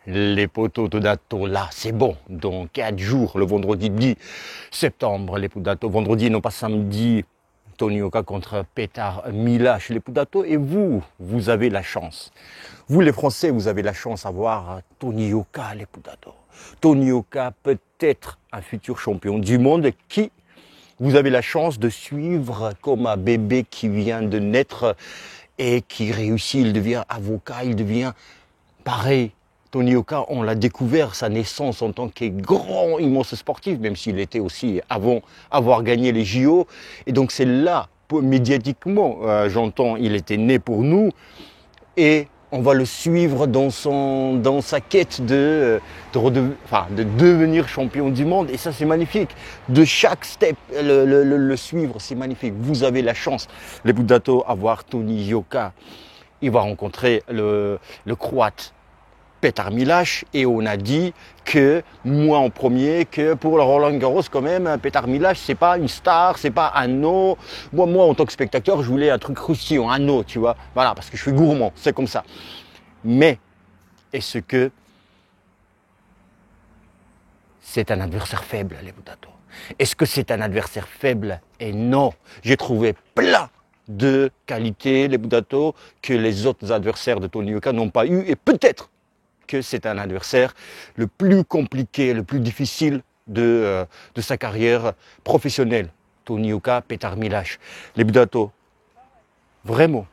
les poteaux de dato là, c'est bon. Dans 4 jours, le vendredi 10 septembre, les poteaux dato. Vendredi, non pas samedi, Tony Yoka contre Petar Milash, les poteaux dato. Et vous avez la chance. Vous, les Français, vous avez la chance d'avoir Tony Yoka, les poteaux dato. Tony Yoka, peut-être un futur champion du monde qui, vous avez la chance de suivre comme un bébé qui vient de naître et qui réussit, il devient avocat, il devient pareil. Tony Yoka, on l'a découvert, sa naissance en tant que grand, immense sportif, même s'il était aussi avant avoir gagné les JO. Et donc c'est là, médiatiquement, j'entends, il était né pour nous. Et on va le suivre dans sa quête de devenir champion du monde. Et ça, c'est magnifique. De chaque step, le suivre, c'est magnifique. Vous avez la chance, les poteaux dato, à voir Tony Yoka. Il va rencontrer le Croate Petar Milash, et on a dit que, moi en premier, que pour le Roland Garros quand même, Petar Milash, c'est pas une star, c'est pas un no. Moi en tant que spectateur, je voulais un truc croustillant, un no, tu vois. Voilà, parce que je suis gourmand, c'est comme ça. Mais, est-ce que c'est un adversaire faible, les poteaux dato? Est-ce que c'est un adversaire faible? Et non, j'ai trouvé plein de qualités, les poteaux dato, que les autres adversaires de Tony Yoka n'ont pas eu, et peut-être que c'est un adversaire le plus compliqué, le plus difficile de sa carrière professionnelle. Tony Yoka, Petar Milash. Les poteaux dato, vraiment.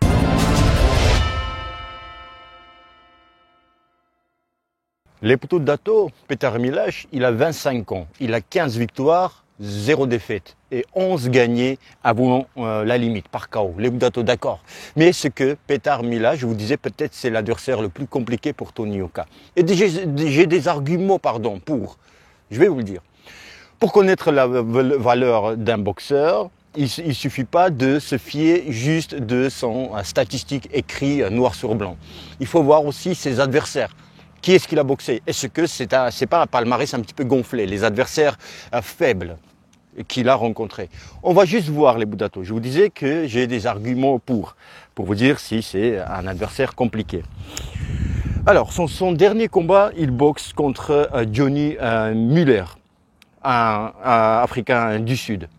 Les poteaux dato, Petar Milash, il a 25 ans, il a 15 victoires, 0 défaite et 11 gagnés avant la limite, par KO. Les poteaux dato, d'accord. Mais ce que Petar Milash, je vous disais, peut-être c'est l'adversaire le plus compliqué pour Tony Yoka. Et j'ai des arguments, pour, je vais vous le dire. Pour connaître la valeur d'un boxeur, il ne suffit pas de se fier juste de son statistique écrit noir sur blanc. Il faut voir aussi ses adversaires. Qui est-ce qu'il a boxé? Est-ce que c'est pas un palmarès un petit peu gonflé? Les adversaires faibles qu'il a rencontrés. On va juste voir les poteaux dato. Je vous disais que j'ai des arguments pour vous dire si c'est un adversaire compliqué. Alors, son dernier combat, il boxe contre Johnny Muller, un Africain du Sud.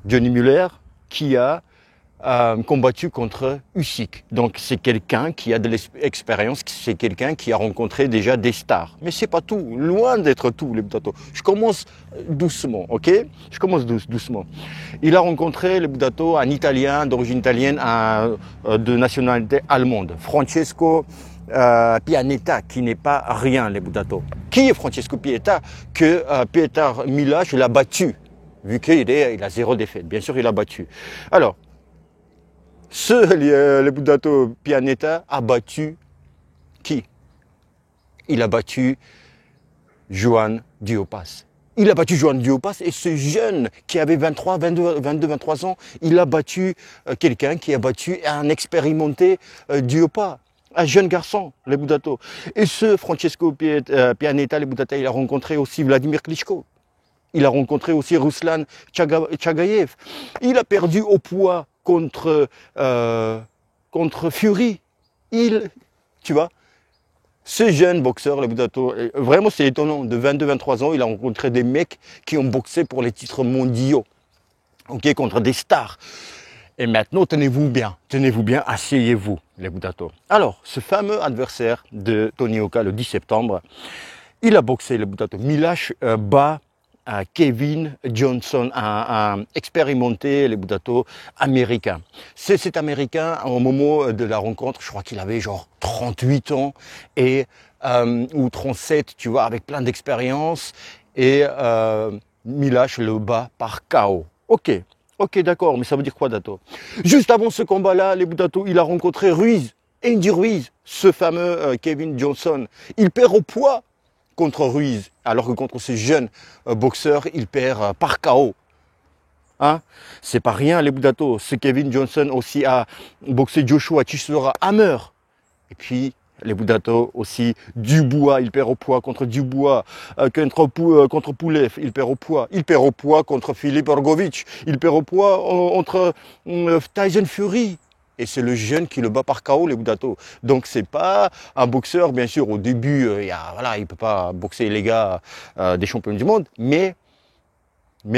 Johnny Muller qui a combattu contre Usyk. Donc c'est quelqu'un qui a de l'expérience, c'est quelqu'un qui a rencontré déjà des stars. Mais c'est pas tout, loin d'être tout, les poteaux dato. Je commence doucement, ok? Je commence doucement. Il a rencontré, les poteaux dato, un Italien d'origine italienne, de nationalité allemande, Francesco Pianeta, qui n'est pas rien, les poteaux dato. Qui est Francesco Pianeta? Que Petar Milash l'a battu, vu qu'il a 0 défaite. Bien sûr, il a battu. Alors, les poteaux dato, Pianeta a battu qui? Il a battu Joan Duhaupas. Il a battu Joan Duhaupas, et ce jeune qui avait 22-23 ans, il a battu quelqu'un qui a battu un expérimenté Duhaupas. Un jeune garçon, les poteaux dato. Et ce Francesco Pianeta, les poteaux dato, il a rencontré aussi Vladimir Klitschko. Il a rencontré aussi Ruslan Tchagayev. Il a perdu au poids contre Fury. Tu vois, ce jeune boxeur, les poteaux dato, vraiment c'est étonnant, de 22-23 ans, il a rencontré des mecs qui ont boxé pour les titres mondiaux, ok, contre des stars. Et maintenant, tenez-vous bien, asseyez-vous, les poteaux dato. Alors, ce fameux adversaire de Tony Yoka le 10 septembre, il a boxé, les poteaux dato. Milash bat Kevin Johnson, un expérimenté, les poteaux dato, américain. C'est cet américain, au moment de la rencontre, je crois qu'il avait genre 38 ans, ou 37, tu vois, avec plein d'expérience, et Milash le bat par KO. Ok, d'accord, mais ça veut dire quoi, dato? Juste avant ce combat-là, les poteaux dato, il a rencontré Andy Ruiz, ce fameux Kevin Johnson. Il perd au poids contre Ruiz, alors que contre ce jeune boxeur, il perd par KO. Hein? C'est pas rien, les poteaux dato. Ce Kevin Johnson aussi a boxé Joshua Chisora Hammer. Et puis, les poteaux dato aussi, Dubois, il perd au poids contre Dubois, contre Poulev, il perd au poids contre Filip Orgovic, il perd au poids entre Tyson Fury. Et c'est le jeune qui le bat par KO, les Budato. Donc c'est pas un boxeur, bien sûr, au début, voilà, il peut pas boxer les gars des champions du monde, mais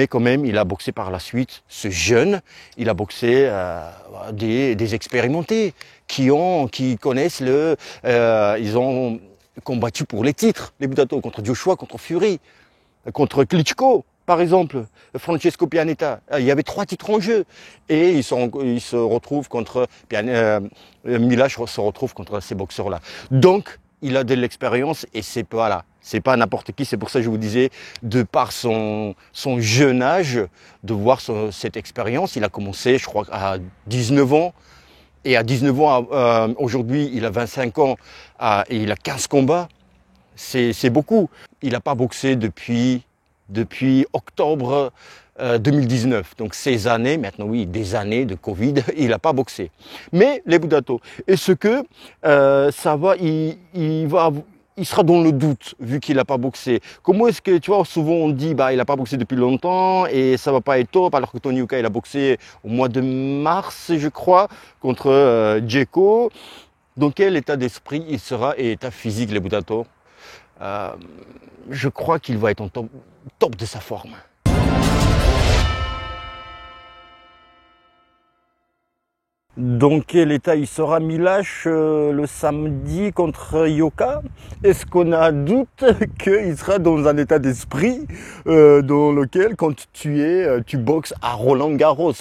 quand même, il a boxé par la suite, ce jeune, il a boxé des expérimentés qui connaissent ils ont combattu pour les titres, les Budato, contre Joshua, contre Fury, contre Klitschko, par exemple, Francesco Pianeta. Il y avait 3 titres en jeu. Et ils se retrouvent contre Milash se retrouve contre ces boxeurs-là. Donc, il a de l'expérience et c'est pas n'importe qui. C'est pour ça que je vous disais, de par son jeune âge, de voir cette expérience. Il a commencé, je crois, à 19 ans. Et à 19 ans, aujourd'hui, il a 25 ans et il a 15 combats. C'est beaucoup. Il n'a pas boxé depuis octobre 2019. Donc ces années, maintenant oui, des années de Covid, il n'a pas boxé. Mais les Budato, est-ce que ça va, il sera dans le doute vu qu'il n'a pas boxé. Comment est-ce que, tu vois, souvent on dit, il n'a pas boxé depuis longtemps et ça va pas être top, alors que Tony Yoka, il a boxé au mois de mars, je crois, contre Djeko. Dans quel état d'esprit il sera et état physique, les Budato? Je crois qu'il va être en top de sa forme. Dans quel état il sera Milash le samedi contre Yoka? Est-ce qu'on a doute qu'il sera dans un état d'esprit dans lequel quand tu boxes à Roland-Garros?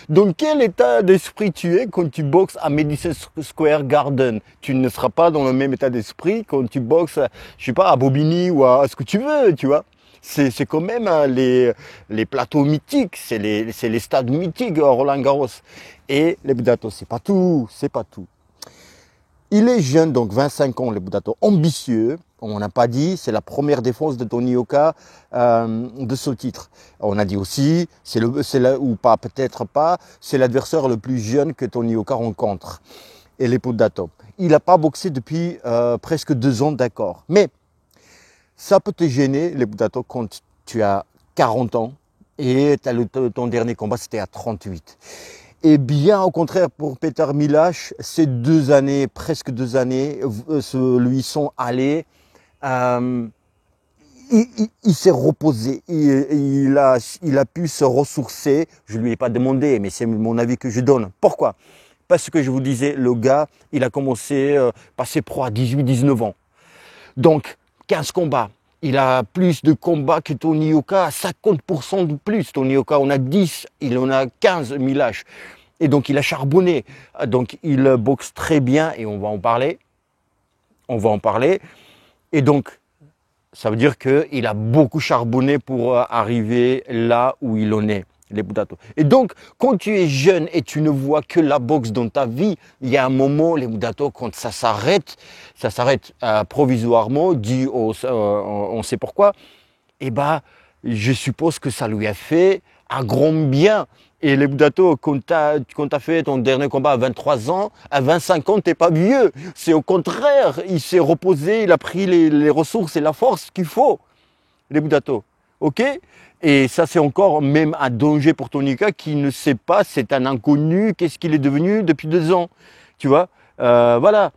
Dans quel état d'esprit tu es quand tu boxes à Madison Square Garden? Tu ne seras pas dans le même état d'esprit quand tu boxes, je sais pas, à Bobigny ou à ce que tu veux, tu vois. C'est quand même les plateaux mythiques, c'est les stades mythiques Roland-Garros. Et les Budato, c'est pas tout. Il est jeune, donc 25 ans, les Budato, ambitieux. On n'a pas dit, c'est la première défense de Tony Yoka de ce titre. On a dit aussi, c'est l'adversaire le plus jeune que Tony Yoka rencontre. Et les Budato. Il n'a pas boxé depuis presque 2 ans, d'accord. Mais ça peut te gêner, les Budato, quand tu as 40 ans et ton dernier combat, c'était à 38. Et bien au contraire, pour Peter Milash, ces 2 années, presque 2 années, lui sont allées. Il s'est reposé, il a pu se ressourcer. Je lui ai pas demandé, mais c'est mon avis que je donne. Pourquoi? Parce que je vous disais, le gars, il a commencé par ses pro à 18-19 ans. Donc, 15 combats. Il a plus de combats que Tony Yoka, 50% de plus. Tony Yoka, on a 10, il en a 15, Milash. Et donc, il a charbonné. Donc, il boxe très bien et on va en parler. Et donc, ça veut dire qu'il a beaucoup charbonné pour arriver là où il en est, les Budato. Et donc, quand tu es jeune et tu ne vois que la boxe dans ta vie, il y a un moment, les Budato, quand ça s'arrête provisoirement, dû on sait pourquoi, je suppose que ça lui a fait un grand bien. Et les Budato, quand tu as fait ton dernier combat à 23 ans, à 25 ans, tu n'es pas vieux. C'est au contraire, il s'est reposé, il a pris les ressources et la force qu'il faut, les Budato. Ok? Et ça, c'est encore même un danger pour Tony Yoka qui ne sait pas, c'est un inconnu, qu'est-ce qu'il est devenu depuis 2 ans. Tu vois? Voilà.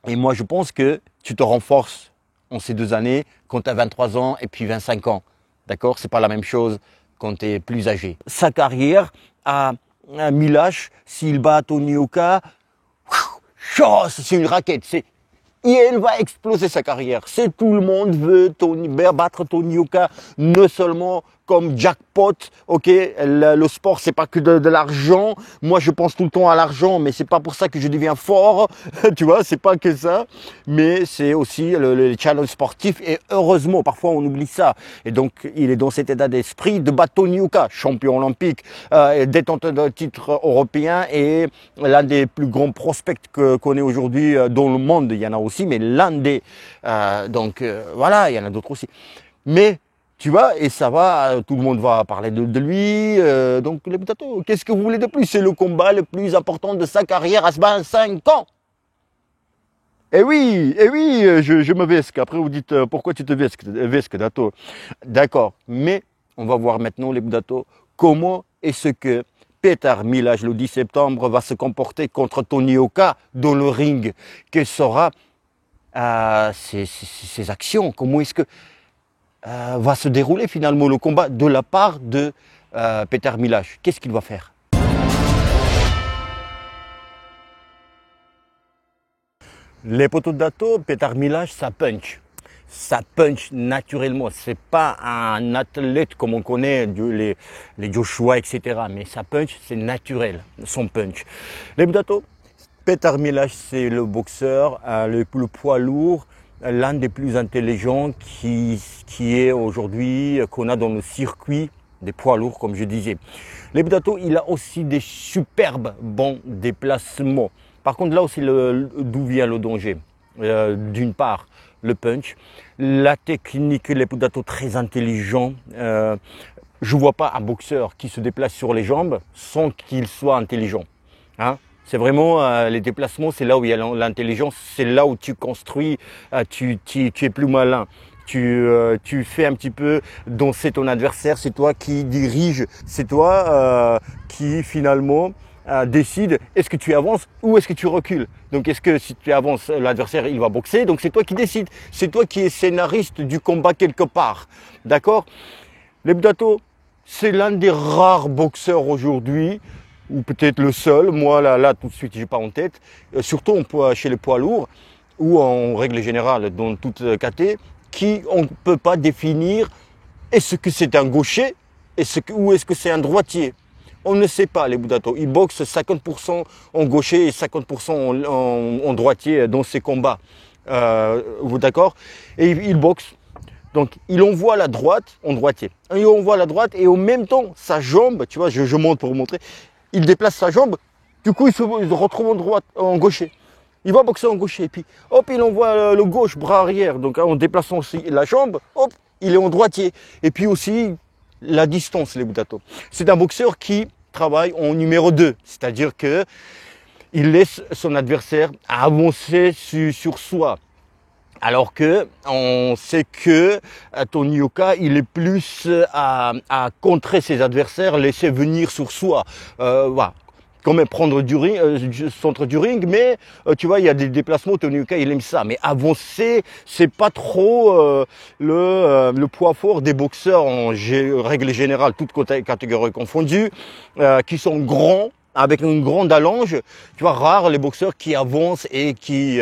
Et moi, je pense que tu te renforces en ces 2 années quand tu as 23 ans et puis 25 ans. D'accord? C'est pas la même chose quand tu es plus âgé. Sa carrière à Milash, s'il bat Tony Yoka, c'est une raquette. Elle va exploser sa carrière. Tout le monde veut battre Tony Yoka, non seulement comme jackpot, ok, le sport c'est pas que de l'argent. Moi je pense tout le temps à l'argent, mais c'est pas pour ça que je deviens fort, tu vois, c'est pas que ça, mais c'est aussi le challenge sportif et heureusement parfois on oublie ça. Et donc il est dans cet état d'esprit de battre Tony Yoka, champion olympique, détenteur de titre européen et l'un des plus grands prospects qu'on ait aujourd'hui dans le monde. Il y en a aussi, mais l'un des voilà, il y en a d'autres aussi. Mais tu vois, et ça va, tout le monde va parler de lui. Donc les Budato, qu'est-ce que vous voulez de plus? C'est le combat le plus important de sa carrière à 25 ans. Eh oui, je me vesque. Après vous dites pourquoi tu te vesques, Dato. D'accord, mais on va voir maintenant les Budato, comment est-ce que Petar Milaj le 10 septembre va se comporter contre Tony Yoka dans le ring? Quelles seront ses actions? Comment est-ce que va se dérouler finalement le combat de la part de Petar Milaj? Qu'est-ce qu'il va faire? Les poteaux de Dato, Petar Milaj, ça punch. Ça punch naturellement. C'est pas un athlète comme on connaît, les Joshua, etc. Mais ça punch, c'est naturel, son punch. Les Dato, Petar Milaj, c'est le boxeur, le poids lourd, l'un des plus intelligents qui est aujourd'hui, qu'on a dans le circuit des poids lourds, comme je disais. Les Dato, il a aussi des superbes bons déplacements. Par contre, là aussi, d'où vient le danger? D'une part, le punch, la technique, les Dato très intelligent. Je ne vois pas un boxeur qui se déplace sur les jambes sans qu'il soit intelligent. Hein? C'est vraiment les déplacements, c'est là où il y a l'intelligence, c'est là où tu construis, tu es plus malin. Tu fais un petit peu danser ton adversaire, c'est toi qui dirige, c'est toi qui finalement décide est-ce que tu avances ou est-ce que tu recules. Donc est-ce que si tu avances, l'adversaire il va boxer, donc c'est toi qui décides, c'est toi qui es scénariste du combat quelque part, d'accord? Les Dato, c'est l'un des rares boxeurs aujourd'hui, ou peut-être le seul, moi là tout de suite j'ai pas en tête, surtout chez les poids lourds, ou en règle générale dans toute KT, qui on ne peut pas définir est-ce que c'est un gaucher ou est-ce que c'est un droitier. On ne sait pas, les Dato. Ils boxent 50% en gaucher et 50% en droitier dans ces combats. Vous d'accord? Et ils boxent. Donc, il envoie la droite en droitier. Il envoie la droite et en même temps, sa jambe, tu vois, je monte pour vous montrer, il déplace sa jambe. Du coup, il se retrouve en gaucher. Il va boxer en gaucher. Et puis, hop, il envoie le gauche, bras arrière. Donc, en déplaçant la jambe, hop, il est en droitier. Et puis aussi, la distance, les Dato. C'est un boxeur qui travaille en numéro 2, c'est-à-dire que il laisse son adversaire avancer sur soi. Alors que on sait que Tony Yoka, il est plus à contrer ses adversaires, laisser venir sur soi. Voilà. Quand même prendre du ring, centre du ring, mais tu vois, il y a des déplacements, Tony Yoka, il aime ça. Mais avancer, c'est pas trop le poids fort des boxeurs en règle générale, toutes catégories confondues, qui sont grands, avec une grande allonge. Tu vois, rare les boxeurs qui avancent et qui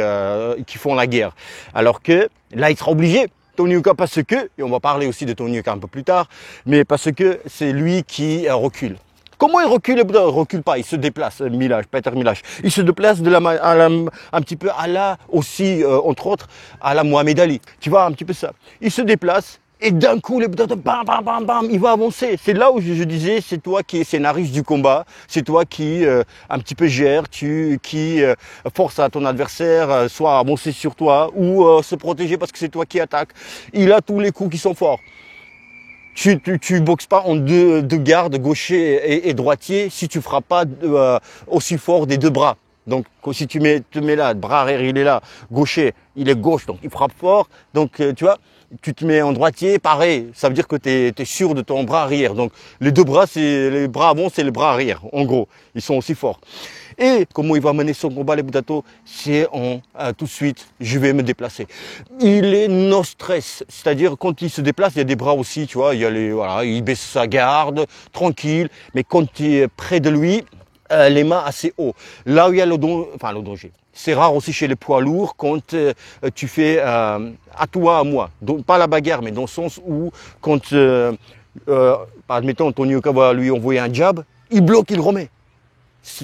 font la guerre. Alors que là, il sera obligé. Tony Yoka, parce que, et on va parler aussi de Tony Yoka un peu plus tard, mais parce que c'est lui qui recule. Comment il recule? Il ne recule pas, il se déplace, Petar Milaj. Il se déplace un petit peu à la, aussi, entre autres, à la Mohamed Ali. Tu vois, un petit peu ça. Il se déplace et d'un coup, bam, bam, bam, bam, il va avancer. C'est là où je disais, c'est toi qui es scénariste du combat, c'est toi qui un petit peu gère, qui force à ton adversaire soit à avancer sur toi ou se protéger parce que c'est toi qui attaque. Il a tous les coups qui sont forts. Tu boxes pas en deux gardes, gaucher et droitier, si tu frappes pas aussi fort des deux bras. Donc, si tu te mets là, bras arrière, il est là, gaucher, il est gauche, donc il frappe fort. Donc, tu vois, tu te mets en droitier, pareil, ça veut dire que tu es sûr de ton bras arrière. Donc, les deux bras, les bras avant, c'est les bras arrière, en gros. Ils sont aussi forts. Et comment il va mener son combat, les Dato, c'est tout de suite, je vais me déplacer. Il est no stress, c'est-à-dire quand il se déplace, il y a des bras aussi, tu vois, il baisse sa garde, tranquille, mais quand tu es près de lui, les mains assez haut. Là où il y a le danger. C'est rare aussi chez les poids lourds quand tu fais à toi, à moi. Donc, pas la bagarre, mais dans le sens où quand, admettons, Tony Yoka va lui envoyer un jab, il bloque, il remet.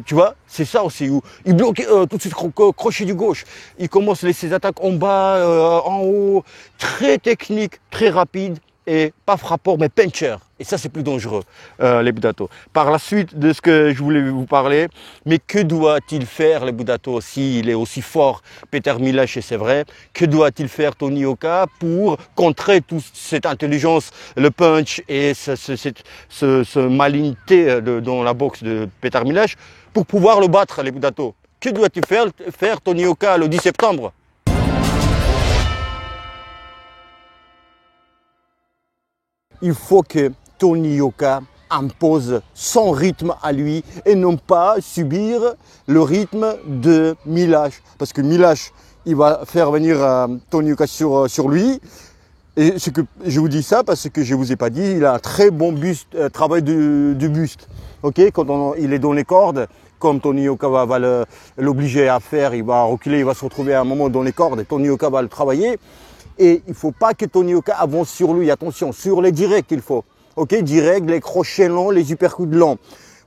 Tu vois, c'est ça aussi, où il bloque tout de suite crochet du gauche. Il commence ses attaques en bas, en haut, très technique, très rapide et pas frappeur mais puncher. Et ça c'est plus dangereux, les Dato. Par la suite de ce que je voulais vous parler, mais que doit-il faire les Dato s'il est aussi fort, Petar Milaj, et c'est vrai, que doit-il faire Tony Yoka pour contrer toute cette intelligence, le punch et ce malignité dans la boxe de Petar Milaj pour pouvoir le battre les Dato? Que doit-il faire Tony Yoka le 10 septembre? Il faut que Tony Yoka impose son rythme à lui et non pas subir le rythme de Milash. Parce que Milash, il va faire venir Tony Yoka sur lui. Et ce que je vous dis ça parce que je vous ai pas dit, il a un très bon buste, travail du buste. Ok, quand il est dans les cordes, comme Tony Yoka va l'obliger à faire, il va reculer, il va se retrouver à un moment dans les cordes et Tony Yoka va le travailler. Et il ne faut pas que Tony Yoka avance sur lui, attention, sur les directs il faut. Ok, direct, les crochets longs, les uppercuts longs.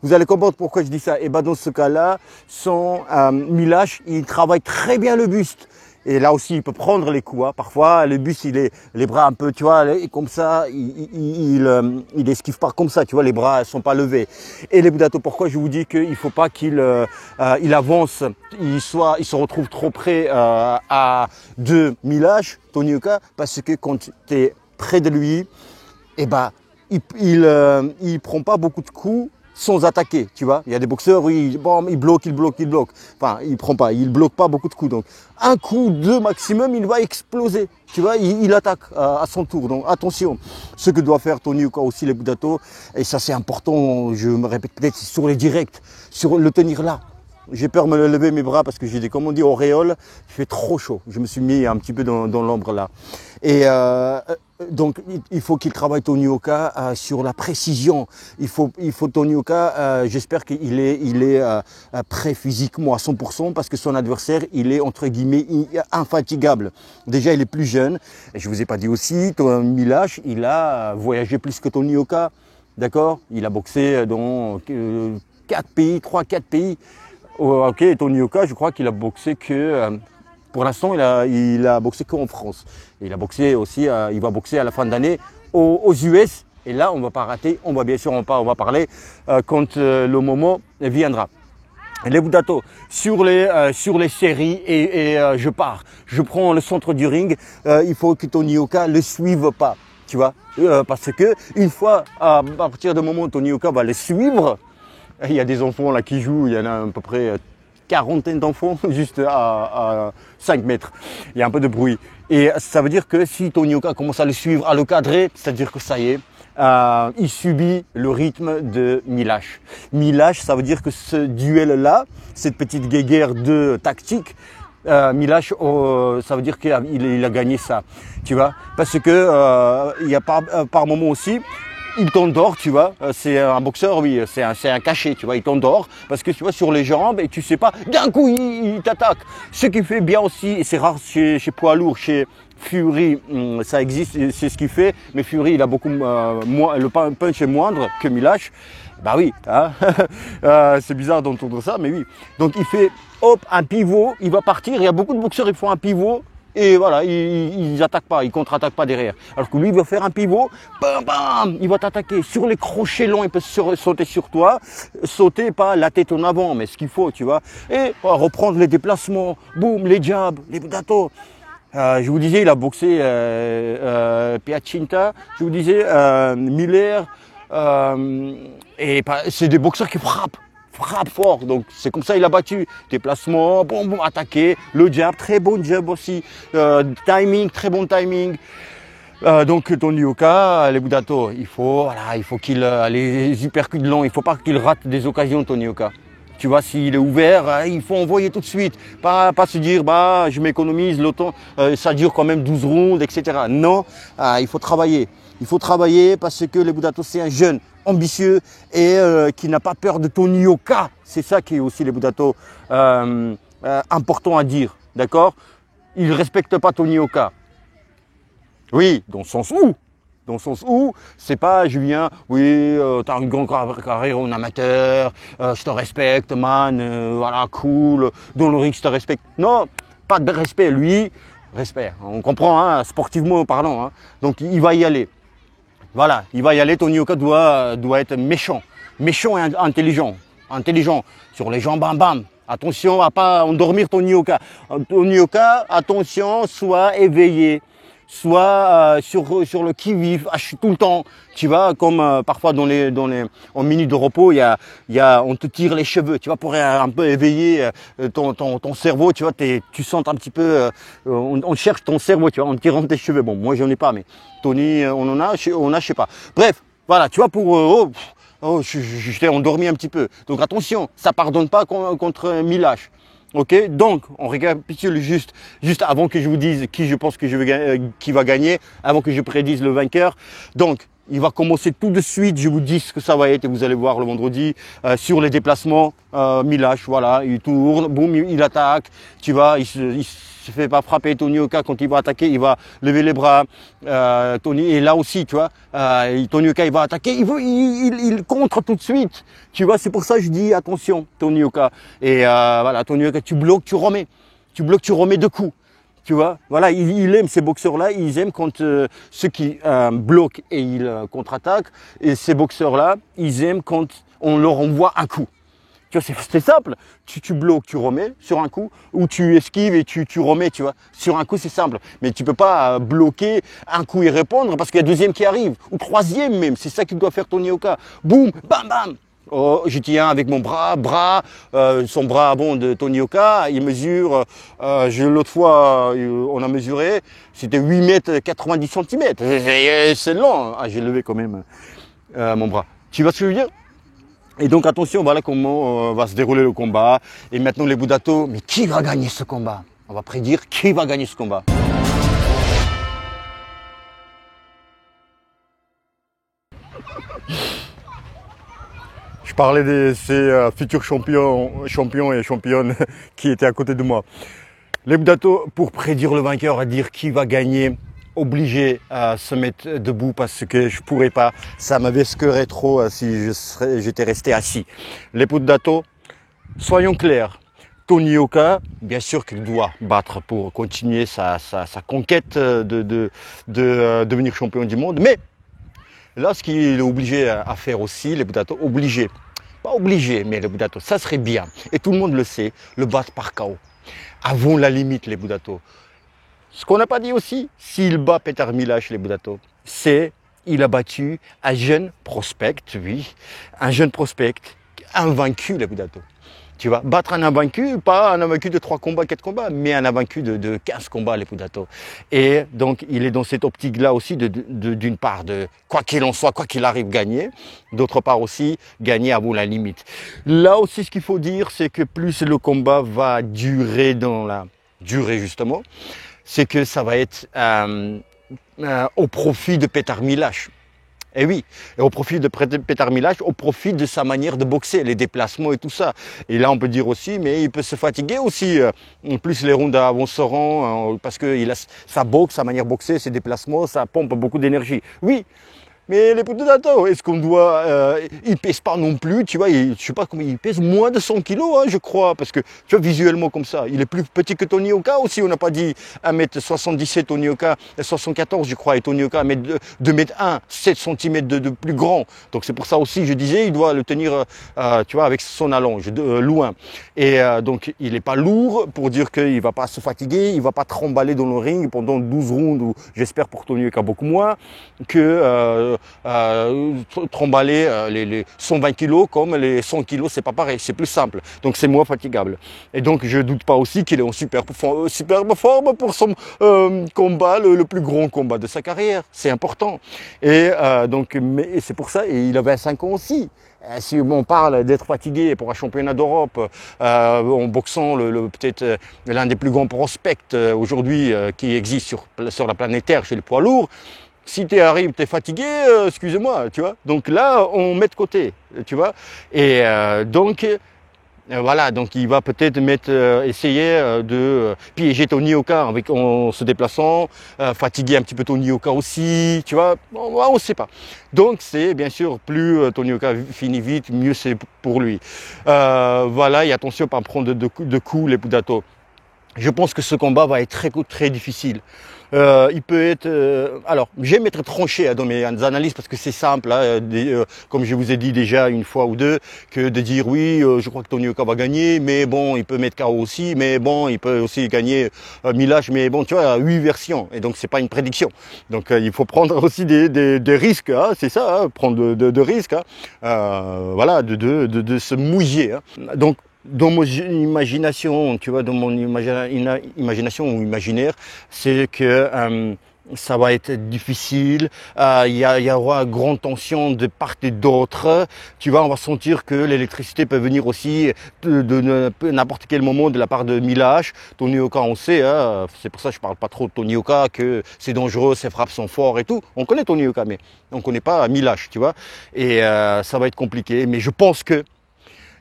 Vous allez comprendre pourquoi je dis ça. Et ben dans ce cas-là, son Milash, il travaille très bien le buste. Et là aussi, il peut prendre les coups. Hein. Parfois, le buste, il est les bras un peu, tu vois, comme ça, il esquive pas comme ça, tu vois, les bras ne sont pas levés. Et les Budato, pourquoi je vous dis qu'il faut pas qu'il il avance, il se retrouve trop près de Milash, Tony Yoka, parce que quand tu es près de lui, eh ben, il prend pas beaucoup de coups sans attaquer, tu vois. Il y a des boxeurs, oui, bon, il bloque. Enfin, il bloque pas beaucoup de coups. Donc, un coup, deux maximum, il va exploser. Tu vois, il attaque à son tour. Donc, attention. Ce que doit faire Tony Yoka aussi, les Budato, et ça c'est important, je me répète peut-être, sur les directs, sur le tenir là. J'ai peur de me lever mes bras parce que j'ai des, comme on dit, auréoles. Il fait trop chaud. Je me suis mis un petit peu dans l'ombre là. Et donc, il faut qu'il travaille Tony Yoka sur la précision. Il faut Tony Yoka, j'espère qu'il est prêt physiquement à 100% parce que son adversaire, il est entre guillemets infatigable. Déjà, il est plus jeune. Et je vous ai pas dit aussi, Milash, il a voyagé plus que Tony Yoka. D'accord? Il a boxé dans 3-4 pays. Ok, Tony Yoka, je crois qu'il a boxé que, pour l'instant, il a boxé qu'en France. Et il a boxé aussi, il va boxer à la fin d'année aux US. Et là, on ne va pas rater, on va bien sûr, on va parler quand le moment viendra. Les Budato, sur les séries, et je prends le centre du ring, il faut que Tony Yoka ne le suive pas, tu vois, parce que une fois, à partir du moment où Tony Yoka va le suivre, il y a des enfants là qui jouent, il y en a à peu près quarantaine d'enfants juste à 5 mètres. Il y a un peu de bruit. Et ça veut dire que si Tony Yoka commence à le suivre, à le cadrer, c'est-à-dire que ça y est, il subit le rythme de Milash. Milash, ça veut dire que ce duel-là, cette petite guéguerre de tactique, Milash, ça veut dire qu'il a gagné ça, tu vois. Parce que il y a par moment aussi, il t'endort, tu vois, c'est un boxeur, oui, c'est un cachet, tu vois, il t'endort parce que tu vois sur les jambes et tu sais pas, d'un coup il t'attaque. Ce qui fait bien aussi, et c'est rare chez poids lourd, chez Fury, ça existe, c'est ce qu'il fait, mais Fury il a beaucoup moins, le punch est moindre que Milash. Bah oui, hein c'est bizarre d'entendre ça, mais oui. Donc il fait, hop, un pivot, il va partir, il y a beaucoup de boxeurs qui font un pivot. Et voilà, ils n'attaquent pas, ils contre-attaquent pas derrière. Alors que lui, il va faire un pivot, bam, bam, il va t'attaquer. Sur les crochets longs, il peut sauter sur toi. Sauter, pas la tête en avant, mais ce qu'il faut, tu vois. Et reprendre les déplacements, boum, les jabs, les Budato. Je vous disais, il a boxé Piacinta, je vous disais, Miller. Et c'est des boxeurs qui frappent fort, donc c'est comme ça il a battu. Déplacement, bon, attaqué, le jab, très bon jab aussi, timing, très bon timing. Donc Tony Yoka, les Budato, il faut qu'il les uppercuts longs, il faut pas qu'il rate des occasions Tony Yoka. Tu vois, s'il est ouvert, il faut envoyer tout de suite. Pas se dire, bah, je m'économise le temps, ça dure quand même 12 rounds, etc. Non, il faut travailler. Il faut travailler parce que les Budato, c'est un jeune ambitieux et qui n'a pas peur de Tony Yoka. C'est ça qui est aussi les Budato important à dire, d'accord? Il ne respecte pas Tony Yoka. Oui, dans le sens où, c'est pas, je viens, oui, t'as une grande carrière en amateur, je te respecte, man, voilà, cool, dans le ring, je te respecte. Non, pas de respect, lui, respect. On comprend, hein, sportivement parlant, hein. Donc, il va y aller. Voilà, il va y aller, Tony Yoka doit être méchant et intelligent, sur les jambes, bam bam. Attention à pas endormir Tony Yoka. Tony Yoka, attention, sois éveillé, sois sur le qui-vive, tout le temps. Tu vois, comme parfois en minutes de repos, on te tire les cheveux, tu vois, pour un peu éveiller ton cerveau, tu vois, tu sens un petit peu, on cherche ton cerveau, tu vois, en tirant tes cheveux. Bon, moi j'en ai pas, mais Tony, on a, je sais pas. Bref, voilà, tu vois, pour Oh, je t'ai endormi un petit peu. Donc attention, ça pardonne pas contre Milash. Ok, donc on récapitule juste avant que je vous dise qui je pense que qui va gagner, avant que je prédise le vainqueur. Donc il va commencer tout de suite, je vous dis ce que ça va être et vous allez voir le vendredi sur les déplacements. Milash, voilà, il tourne, boum, il attaque, tu vois, il se fait pas frapper. Tony Yoka, quand il va attaquer, il va lever les bras. Tony, et là aussi, tu vois, Tony Yoka, il va attaquer, il contre tout de suite. Tu vois, c'est pour ça que je dis attention, Tony Yoka. Et voilà, Tony Yoka, tu bloques, tu remets. Tu bloques, tu remets deux coups. Tu vois, voilà, il aime ces boxeurs-là, ils aiment quand ceux qui bloquent et ils contre-attaquent. Et ces boxeurs-là, ils aiment quand on leur envoie un coup. Tu vois, c'est simple. Tu bloques, tu remets sur un coup, ou tu esquives et tu remets, tu vois. Sur un coup, c'est simple. Mais tu peux pas bloquer un coup et répondre parce qu'il y a deuxième qui arrive, ou troisième même. C'est ça qu'il doit faire Tony Yoka. Boum, bam, bam. Oh, je tiens avec mon bras, son bras bon de Tony Yoka, il mesure, l'autre fois on a mesuré, c'était 8 mètres 90 centimètres. C'est long, j'ai levé quand même mon bras. Tu vois ce que je veux dire? Et donc attention, voilà comment va se dérouler le combat. Et maintenant les Boudato, mais qui va gagner ce combat? On va prédire qui va gagner ce combat. Je parlais de ces futurs champions et championnes qui étaient à côté de moi. Les Boudato, pour prédire le vainqueur, à dire qui va gagner, obligé à se mettre debout parce que je pourrais pas, ça m'avesquerait trop si j'étais resté assis. Les Boudato, soyons clairs, Tony Yoka, bien sûr qu'il doit battre pour continuer sa conquête de devenir champion du monde, mais là, ce qu'il est obligé à faire aussi, les Boudato, obligé, pas obligé, mais les Boudato, ça serait bien, et tout le monde le sait, le battre par KO. Avant la limite, les Boudato. Ce qu'on n'a pas dit aussi, s'il bat Petar Milash, les Boudato, c'est il a battu un jeune prospect, oui, un jeune prospect, invaincu, les Boudato. Tu vas battre un invaincu, pas un invaincu de 3 combats, 4 combats, mais un invaincu de 15 combats, les Boudato. Et donc, il est dans cette optique-là aussi, d'une part, de quoi qu'il en soit, quoi qu'il arrive, gagner. D'autre part aussi, gagner avant la limite. Là aussi, ce qu'il faut dire, c'est que plus le combat va durer dans la durée, justement, c'est que ça va être au profit de Petar Milash. Et oui, et au profit de Petar Milash, au profit de sa manière de boxer, les déplacements et tout ça. Et là, on peut dire aussi, mais il peut se fatiguer aussi, plus les rounds avanceront, parce que sa boxe, sa manière de boxer, ses déplacements, ça pompe beaucoup d'énergie. Oui, mais les Boudato, est-ce qu'on doit... il pèse pas non plus, tu vois, je sais pas comment il pèse, moins de 100 kilos, hein, je crois, parce que, tu vois, visuellement comme ça, il est plus petit que Tony Yoka aussi, on n'a pas dit 1m77 Tony Yoka, 74 je crois, et Tony Yoka 2m1, 7 cm de plus grand. Donc c'est pour ça aussi, je disais, il doit le tenir, tu vois, avec son allonge, loin. Et donc, il n'est pas lourd pour dire qu'il ne va pas se fatiguer, il ne va pas tremballer dans le ring pendant 12 rounds, ou j'espère pour Tony Yoka beaucoup moins, que... tremballer les 120 kilos comme les 100 kilos, c'est pas pareil, c'est plus simple. Donc c'est moins fatigable. Et donc je doute pas aussi qu'il est en superbe forme pour son combat, le plus grand combat de sa carrière. C'est important. Et donc c'est pour ça, et il a 25 ans aussi. Si on parle d'être fatigué pour un championnat d'Europe en boxant peut-être l'un des plus grands prospects aujourd'hui qui existe sur la planète Terre chez les poids lourds, si tu arrives, tu es fatigué, excusez-moi, tu vois. Donc là, on met de côté, tu vois. Et donc, voilà, donc il va peut-être essayer de piéger Tony Yoka en se déplaçant, fatiguer un petit peu Tony Yoka aussi, tu vois. On ne sait pas. Donc c'est bien sûr, plus Tony Yoka finit vite, mieux c'est pour lui. Voilà, et attention à ne pas prendre de coups, les Boudato. Je pense que ce combat va être très difficile. Il peut être... alors, j'aime être tranché dans mes analyses parce que c'est simple, hein, comme je vous ai dit déjà une fois ou deux, que de dire oui, je crois que Tony Yoka va gagner, mais bon, il peut mettre KO aussi, mais bon, il peut aussi gagner Milash, mais bon, tu vois, 8 versions, et donc c'est pas une prédiction. Donc il faut prendre aussi des risques, hein, c'est ça, hein, prendre de risques, hein, voilà, de se mouiller. Hein. Donc, dans mon imagination, tu vois, dans mon imagination ou imaginaire, c'est que ça va être difficile, il y aura grande tension de part et d'autre, tu vois, on va sentir que l'électricité peut venir aussi de n'importe quel moment de la part de Milash. Tony Yoka, on sait, hein, c'est pour ça que je parle pas trop de Tony Yoka, que c'est dangereux, ses frappes sont fortes et tout. On connaît Tony Yoka, mais on connaît pas Milash, tu vois, et ça va être compliqué, mais je pense que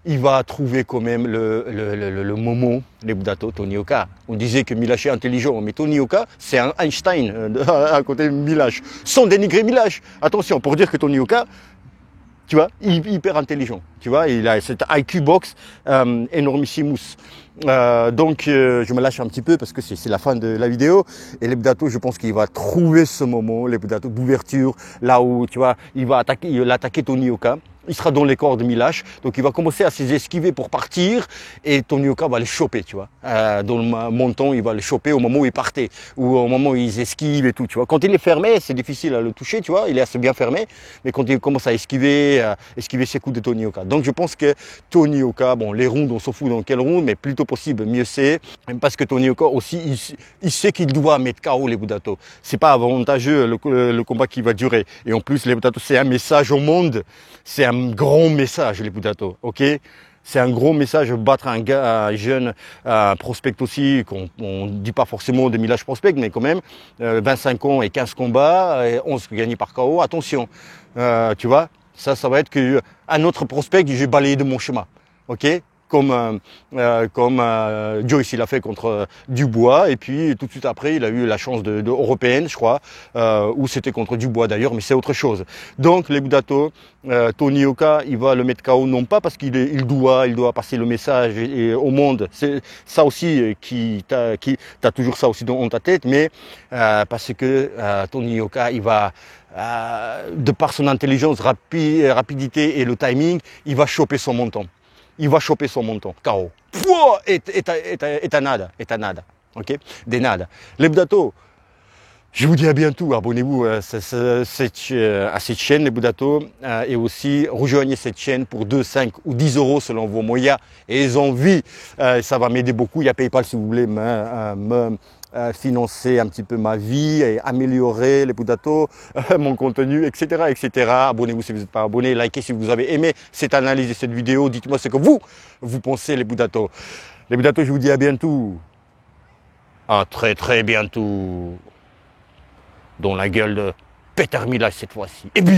il va trouver quand même le moment, les Budato, Tony Yoka. On disait que Milash est intelligent, mais Tony Yoka, c'est un Einstein à côté de Milash. Sans dénigrer Milash. Attention, pour dire que Tony Yoka, tu vois, hyper intelligent. Tu vois, il a cet IQ box énormissimus. Donc, je me lâche un petit peu parce que c'est la fin de la vidéo. Et les Budato, je pense qu'il va trouver ce moment, les Budato d'ouverture, là où, tu vois, il va attaquer Tony Yoka. Il sera dans les corps de Milash, donc il va commencer à s'esquiver pour partir et Tony Yoka va le choper, tu vois. Dans le menton, il va le choper au moment où il partait ou au moment où il esquive et tout, tu vois. Quand il est fermé, c'est difficile à le toucher, tu vois, il est assez bien fermé, mais quand il commence à esquiver ses coups de Tony Yoka. Donc je pense que Tony Yoka, bon, les rounds, on s'en fout dans quelle round, mais plutôt possible, mieux c'est, parce que Tony Yoka aussi, il sait qu'il doit mettre KO les Budato. C'est pas avantageux le combat qui va durer. Et en plus, les Budato, c'est un message au monde, c'est un grand message, les Budato, ok? C'est un gros message, battre un jeune prospect aussi, qu'on ne dit pas forcément de Milash prospect, mais quand même, 25 ans et 15 combats, et 11 gagnés par KO, attention, tu vois, ça va être un autre prospect que j'ai balayé de mon chemin, ok? Comme Joyce il a fait contre Dubois, et puis tout de suite après il a eu la chance de européenne, je crois, où c'était contre Dubois d'ailleurs, mais c'est autre chose. Donc les Budato, Tony Yoka, il va le mettre KO non pas parce qu'il doit passer le message au monde, c'est ça aussi t'as toujours ça aussi dans ta tête, mais parce que Tony Yoka, il va de par son intelligence, rapidité et le timing, il va choper son menton. Il va choper son menton, KO. Pouah, et nada, ok? Des nada. Les Budato, je vous dis à bientôt, abonnez-vous à cette chaîne, les Budato, et aussi rejoignez cette chaîne pour 2, 5 ou 10 euros selon vos moyens et envies. Ça va m'aider beaucoup. Il y a PayPal si vous voulez me financer un petit peu ma vie et améliorer les Budato, mon contenu, etc., etc. Abonnez-vous si vous n'êtes pas abonné, likez si vous avez aimé cette analyse et cette vidéo. Dites-moi ce que vous pensez, les Budato. Les Budato, je vous dis à bientôt. À très très bientôt. Dans la gueule de Peter Milash cette fois-ci. Et puis